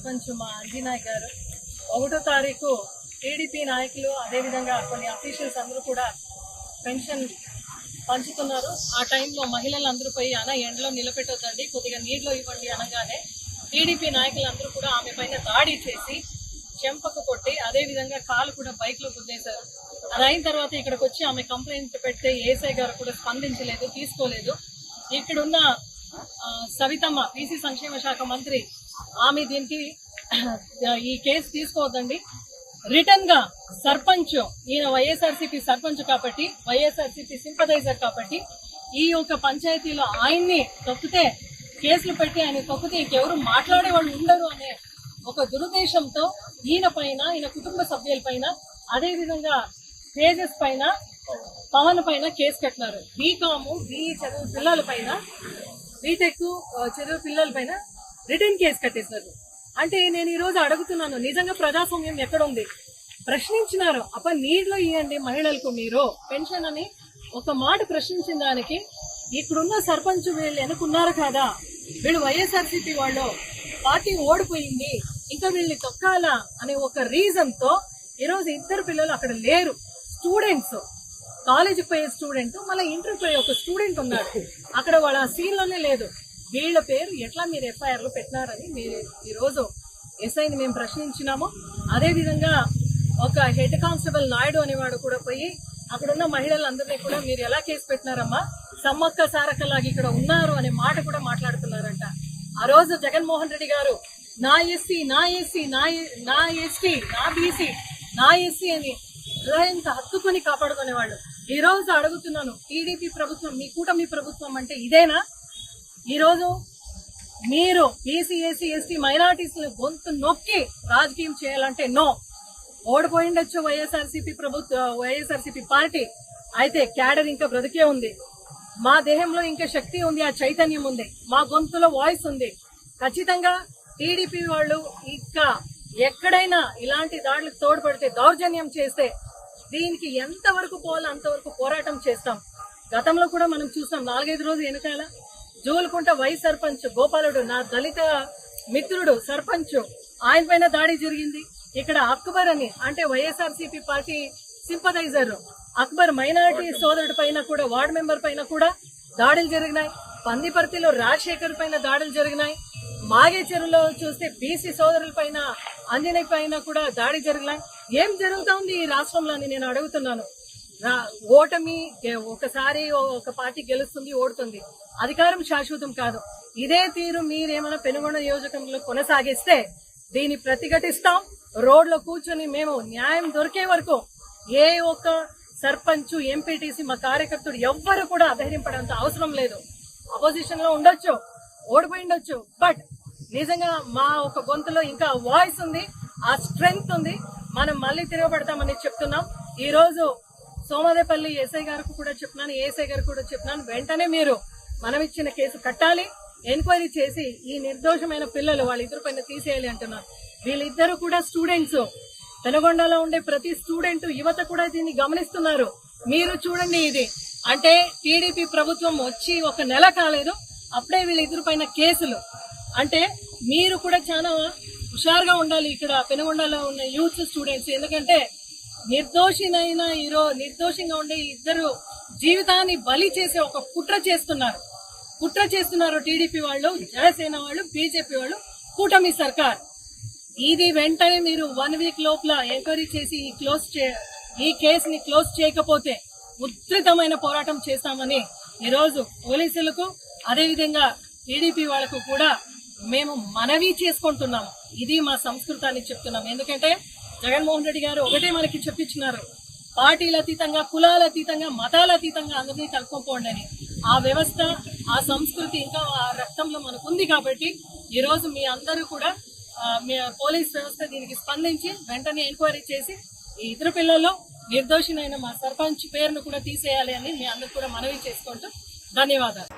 సర్పంచ్ మా అంజనాయ్ గారు 1వ తారీఖు టీడీపీ నాయకులు అదేవిధంగా కొన్ని అఫీషియల్స్ అందరూ కూడా పెన్షన్ పంచుతున్నారు. ఆ టైంలో మహిళలందరూ పోయి ఎండలో నిలబెట్టొద్దండి, కొద్దిగా నీటిలో ఇవ్వండి అనగానే టీడీపీ నాయకులందరూ కూడా ఆమె పైన దాడి చేసి చెంపకు కొట్టి అదేవిధంగా కాలు కూడా బైక్లో గుద్దేశారు. అది అయిన తర్వాత ఇక్కడికి వచ్చి ఆమె కంప్లైంట్ పెడితే ఏఎస్ఐ గారు కూడా స్పందించలేదు, తీసుకోలేదు. ఇక్కడున్న సవితమ్మ బీసీ సంక్షేమ శాఖ మంత్రి ఆమె దీనికి ఈ కేసు తీసుకోవద్దండి, రిటర్న్ గా సర్పంచ్ ఈయన వైఎస్ఆర్సీపీ సర్పంచ్ కాబట్టి వైఎస్ఆర్సీపీ సింపథైజర్ కాబట్టి ఈ యొక్క పంచాయతీలో ఆయన్ని తొక్కితే కేసులు పెట్టి ఆయన తొక్కితే ఇంకెవరు మాట్లాడే వాళ్ళు ఉండరు అనే ఒక దురుద్దేశంతో ఈయన పైన ఈయన కుటుంబ సభ్యుల పైన అదేవిధంగా తేజస్ పైన పవన్ పైన కేసు కట్టినారు. బీకామ్ బీఈ చదువు పిల్లల పైన బీటెక్ చదువు పిల్లల పైన రిటర్న్ కేసు కట్టేశారు. అంటే నేను ఈ రోజు అడుగుతున్నాను, నిజంగా ప్రజాస్వామ్యం ఎక్కడుంది? ప్రశ్నించినారు, నీటిలో ఇవ్వండి మహిళలకు మీరు పెన్షన్ అని ఒక మాట ప్రశ్నించిన దానికి ఇక్కడున్న సర్పంచ్ వీళ్ళు ఎన్నుకున్నారు కదా, వీళ్ళు వైఎస్ఆర్సీపీ వాళ్ళు, పార్టీ ఓడిపోయింది, ఇంకా వీళ్ళని తొక్కాలా అనే ఒక రీజన్ తో ఈరోజు 2 పిల్లలు అక్కడ లేరు. స్టూడెంట్స్, కాలేజీకి పోయే స్టూడెంట్, మళ్ళీ ఇంటర్ పోయే ఒక స్టూడెంట్ ఉన్నారు అక్కడ, వాళ్ళ సీన్ లోనే లేదు. వీళ్ళ పేరు ఎట్లా మీరు ఎఫ్ఐఆర్ లో పెట్టినారని మీరు ఈరోజు ఎస్ఐని మేము ప్రశ్నించినాము. అదేవిధంగా ఒక హెడ్ కానిస్టేబుల్ నాయుడు అనేవాడు కూడా పోయి అక్కడున్న మహిళలందరినీ కూడా మీరు ఎలా కేసు పెట్టినారమ్మా, సమ్మక్క సారక్కలాగా ఇక్కడ ఉన్నారు అనే మాట కూడా మాట్లాడుతున్నారంట. ఆ రోజు జగన్మోహన్ రెడ్డి గారు నా ఎస్సీ నా ఎస్సీ నా ఎస్టీ నా బీసీ నా ఎస్సీ అని హృదయంతో హత్తుకొని కాపాడుకునేవాళ్ళు. ఈ రోజు అడుగుతున్నాను, టీడీపీ ప్రభుత్వం మీ కూటమి ప్రభుత్వం అంటే ఇదేనా? ఈ రోజు మీరు బీసీ ఎస్సీ ఎస్టీ మైనారిటీస్ గొంతు నొక్కి రాజకీయం చేయాలంటే నో. ఓడిపోయిండొచ్చు వైఎస్ఆర్సీపీ వైఎస్ఆర్సీపీ పార్టీ, అయితే క్యాడర్ ఇంకా బ్రతికే ఉంది, మా దేహంలో ఇంకా శక్తి ఉంది, ఆ చైతన్యం ఉంది, మా గొంతులో వాయిస్ ఉంది. ఖచ్చితంగా టీడీపీ వాళ్ళు ఇంకా ఎక్కడైనా ఇలాంటి దాడులకు తోడ్పడితే, దౌర్జన్యం చేస్తే దీనికి ఎంతవరకు పోవాలో అంతవరకు పోరాటం చేస్తాం. గతంలో కూడా మనం చూస్తాం, 4-5 రోజులు వెనకాల జూలుకుంట వైస్ సర్పంచ్ గోపాలుడు, నా దళిత మిత్రుడు సర్పంచ్, ఆయన పైన దాడి జరిగింది. ఇక్కడ అక్బర్ అని అంటే YSRCP party sympathiser Akbar minority సోదరుడి పైన కూడా, వార్డు మెంబర్ పైన కూడా దాడులు జరిగినాయి. పందిపర్తిలో రాజశేఖర్ పైన దాడులు జరిగినాయి. మాగే చెరువులో చూస్తే బీసీ సోదరుల పైన అంజనయ్య పైన కూడా దాడి జరిగినాయి. ఏం జరుగుతా ఉంది ఈ రాష్ట్రంలో అని నేను అడుగుతున్నాను. ఓటమి ఒకసారి ఒక పార్టీ గెలుస్తుంది, ఓడుతుంది, అధికారం శాశ్వతం కాదు. ఇదే తీరు మీరేమైనా పెనుగొండ నియోజకవర్గంలో కొనసాగిస్తే దీన్ని ప్రతిఘటిస్తాం. రోడ్లో కూర్చొని మేము న్యాయం దొరికే వరకు ఏ ఒక్క సర్పంచ్ ఎంపీటీసీ మా కార్యకర్తలు ఎవ్వరు కూడా అధైర్యపడేంత అవసరం లేదు. అపోజిషన్ లో ఉండొచ్చు, ఓడిపోయిండొచ్చు, బట్ నిజంగా మా ఒక గొంతులో ఇంకా వాయిస్ ఉంది, ఆ స్ట్రెంగ్త్ ఉంది, మనం మళ్ళీ తిరగబడతామని చెప్తున్నాం. ఈ రోజు సోమదేపల్లి ఎస్ఐ గారికి కూడా చెప్తున్నాను, ఏఎస్ఐ గారికి కూడా చెప్తున్నాను, వెంటనే మీరు మనం ఇచ్చిన కేసు కట్టాలి, ఎంక్వైరీ చేసి ఈ నిర్దోషమైన పిల్లలు వాళ్ళిద్దరి పైన తీసేయాలి అంటున్నారు. వీళ్ళిద్దరు కూడా స్టూడెంట్స్, పెనుగొండలో ఉండే ప్రతి స్టూడెంట్ యువత కూడా దీన్ని గమనిస్తున్నారు. మీరు చూడండి, ఇది అంటే టీడీపీ ప్రభుత్వం వచ్చి 1 నెల కాలేదు, అప్పుడే వీళ్ళిద్దరి పైన కేసులు. అంటే మీరు కూడా చాలా హుషారుగా ఉండాలి ఇక్కడ పెనుగొండలో ఉన్న యూత్ స్టూడెంట్స్, ఎందుకంటే నిర్దోషంగా ఉండే ఇద్దరు జీవితాన్ని బలి చేసే ఒక కుట్ర చేస్తున్నారు టీడీపీ వాళ్ళు, జనసేన వాళ్ళు, బీజేపీ వాళ్ళు, కూటమి సర్కార్. ఇది వెంటనే మీరు 1 వీక్ లోపల ఎంక్వైరీ చేసి ఈ కేసుని క్లోజ్ చేయకపోతే ఉధృతమైన పోరాటం చేస్తామని ఈరోజు పోలీసులకు అదేవిధంగా టీడీపీ వాళ్లకు కూడా మేము మనవి చేసుకుంటున్నాము. ఇది మా సంస్కృతాన్ని చెప్తున్నాం. ఎందుకంటే జగన్మోహన్ రెడ్డి గారు ఒకటే మనకి చెప్పించినారు, పార్టీల అతీతంగా, కులాల అతీతంగా, మతాల అతీతంగా అందరినీ కలుపుకోండి అని. ఆ వ్యవస్థ, ఆ సంస్కృతి ఇంకా ఆ రక్తంలో మనకు ఉంది. కాబట్టి ఈరోజు మీ అందరూ కూడా పోలీస్ వ్యవస్థ దీనికి స్పందించి వెంటనే ఎంక్వైరీ చేసి ఈ ఇద్దరు పిల్లల్లో నిర్దోషినైన మా సర్పంచ్ పేరును కూడా తీసేయాలి అని మీ అందరూ కూడా మనవి చేసుకుంటూ ధన్యవాదాలు.